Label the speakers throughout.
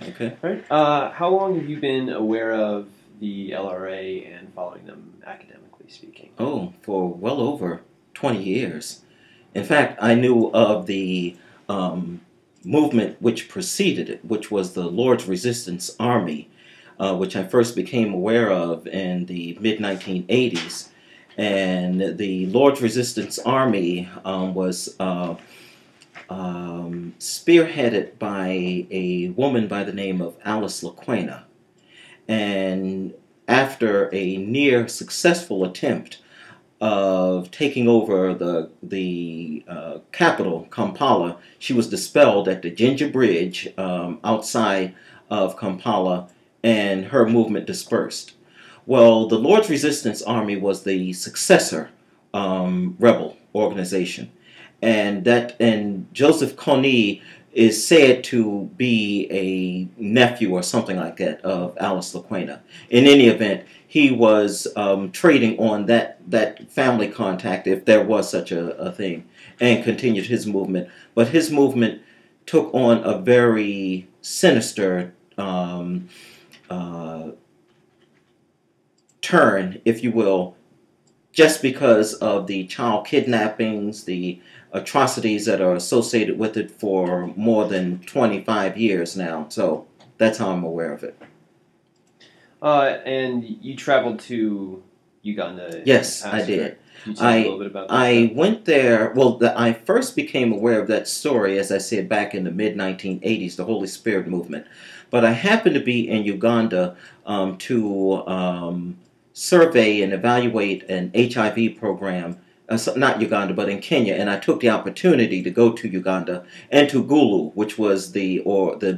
Speaker 1: Okay.
Speaker 2: All right. How long have you been aware of the LRA and following them academically speaking?
Speaker 1: Oh, for well over 20 years. In fact, I knew of the um, movement which preceded it, which was the Lord's Resistance Army, which I first became aware of in the mid 1980s. And the Lord's Resistance Army was spearheaded by a woman by the name of Alice Laquena. And after a near successful attempt of taking over the capital, Kampala, she was dispelled at the Ginger Bridge outside of Kampala, and her movement dispersed. Well, the Lord's Resistance Army was the successor rebel organization, and Joseph Kony is said to be a nephew or something like that of Alice Laquena. In any event, he was trading on that family contact, if there was such a thing, and continued his movement. But his movement took on a very sinister uh, turn, if you will, just because of the child kidnappings, the atrocities that are associated with it for more than 25 years now. So that's how I'm aware of it.
Speaker 2: And you traveled to Uganda in the
Speaker 1: Yes, I
Speaker 2: past,
Speaker 1: did.
Speaker 2: correct? Can you tell me a little bit about that stuff?
Speaker 1: I went there. Well, I first became aware of that story, as I said, back in the mid 1980s, the Holy Spirit movement. But I happened to be in Uganda to survey and evaluate an HIV program. Not Uganda, but in Kenya, and I took the opportunity to go to Uganda and to Gulu, which was the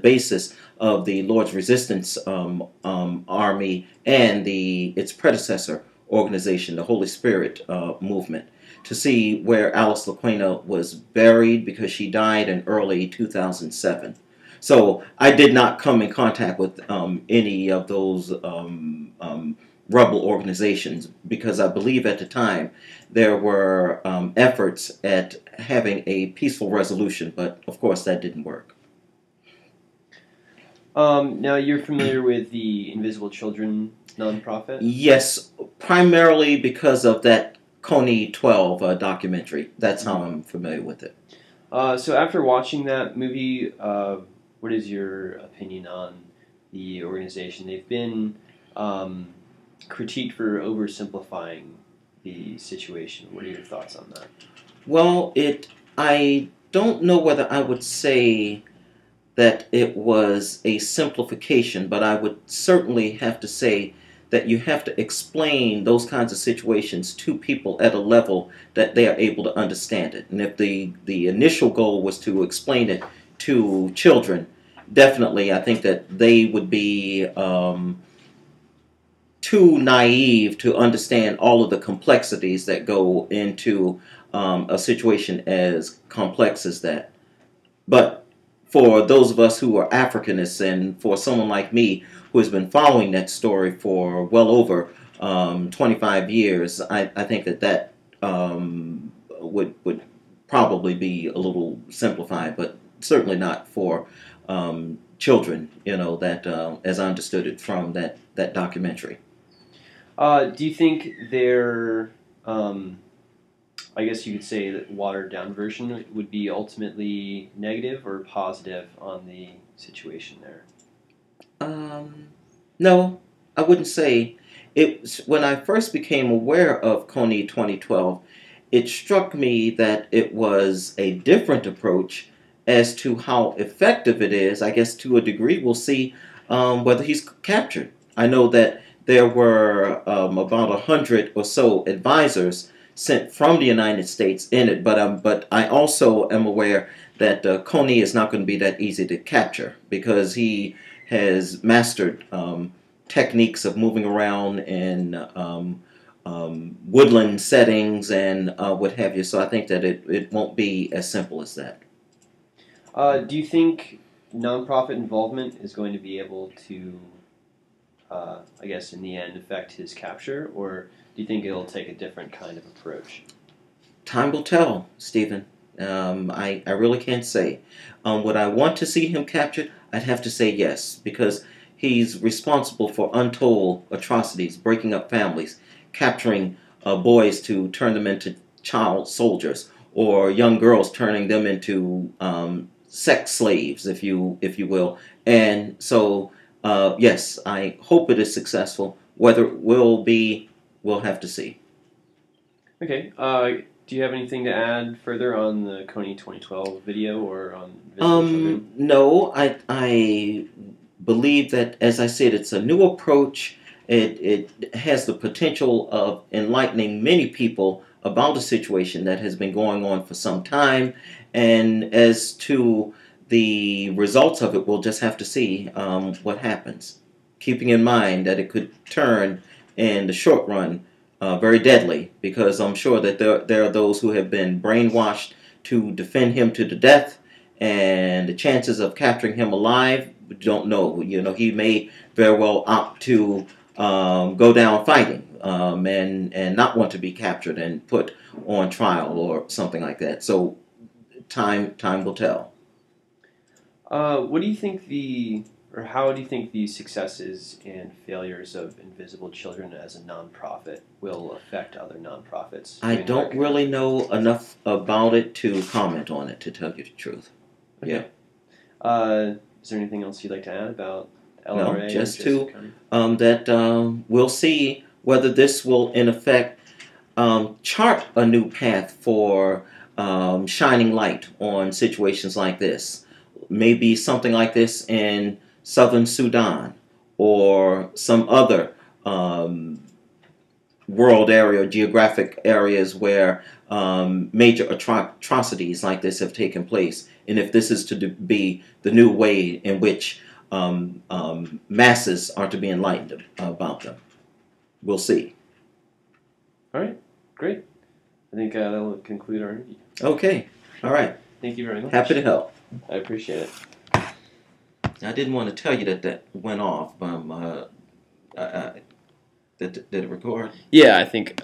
Speaker 1: basis of the Lord's Resistance Army and its predecessor organization, the Holy Spirit movement, to see where Alice Laquena was buried because she died in early 2007. So I did not come in contact with any of those rebel organizations because I believe at the time there were efforts at having a peaceful resolution, but of course that didn't work.
Speaker 2: Now, you're familiar with the Invisible Children nonprofit?
Speaker 1: Yes, primarily because of that Kony 12 documentary. That's how
Speaker 2: Mhm.
Speaker 1: I'm familiar with it.
Speaker 2: So after watching that movie, what is your opinion on the organization? They've been um, critiqued for oversimplifying the situation. What are your thoughts on that?
Speaker 1: Well, I don't know whether I would say that it was a simplification, but I would certainly have to say that you have to explain those kinds of situations to people at a level that they are able to understand it. And if the initial goal was to explain it to children, definitely I think that they would be too naive to understand all of the complexities that go into a situation as complex as that. But for those of us who are Africanists, and for someone like me who has been following that story for well over 25 years, I think that would probably be a little simplified, but certainly not for children. That as I understood it from that documentary.
Speaker 2: Do you think their, um, I guess you could say that watered down version would be ultimately negative or positive on the situation there?
Speaker 1: Um, no, I wouldn't say it. When I first became aware of Kony 2012, it struck me that it was a different approach as to how effective it is. I guess to a degree, we'll see whether he's captured. I know that there were about 100 or so advisors sent from the United States in it, but I also am aware that Kony is not going to be that easy to capture because he has mastered techniques of moving around in woodland settings and what have you. So I think that it won't be as simple as that.
Speaker 2: Do you think nonprofit involvement is going to be able to, I guess, in the end, affect his capture, or do you think it'll take a different kind of approach?
Speaker 1: Time will tell, Stephen. I really can't say. Would I want to see him captured? I'd have to say yes, because he's responsible for untold atrocities, breaking up families, capturing boys to turn them into child soldiers, or young girls turning them into sex slaves, if you will. And so, yes, I hope it is successful. Whether it will be, we'll have to see.
Speaker 2: Okay. Do you have anything to add further on the Kony 2012 video or on Invisible Children?
Speaker 1: No, I believe that, as I said, it's a new approach. It has the potential of enlightening many people about a situation that has been going on for some time. And as to the results of it, we'll just have to see what happens. Keeping in mind that it could turn in the short run very deadly, because I'm sure that there are those who have been brainwashed to defend him to the death, and the chances of capturing him alive, we don't know. He may very well opt to go down fighting, and not want to be captured and put on trial or something like that. So time will tell.
Speaker 2: What do you think or how do you think the successes and failures of Invisible Children as a nonprofit will affect other nonprofits
Speaker 1: I
Speaker 2: doing
Speaker 1: don't
Speaker 2: work?
Speaker 1: really know enough about it to comment on it, to tell you the truth.
Speaker 2: Okay. Is there anything else you'd like to add about
Speaker 1: No,
Speaker 2: LRA or
Speaker 1: just
Speaker 2: Joseph
Speaker 1: to
Speaker 2: Kony?
Speaker 1: that we'll see whether this will, in effect, chart a new path for shining light on situations like this. Maybe something like this in southern Sudan, or some other world area or geographic areas where major atrocities like this have taken place. And if this is to be the new way in which masses are to be enlightened about them, we'll see.
Speaker 2: All right. Great. I think that will conclude our interview.
Speaker 1: Okay. All right.
Speaker 2: Thank you very much.
Speaker 1: Happy to help.
Speaker 2: I appreciate it.
Speaker 1: I didn't want to tell you that went off. Did it record?
Speaker 2: Yeah, I think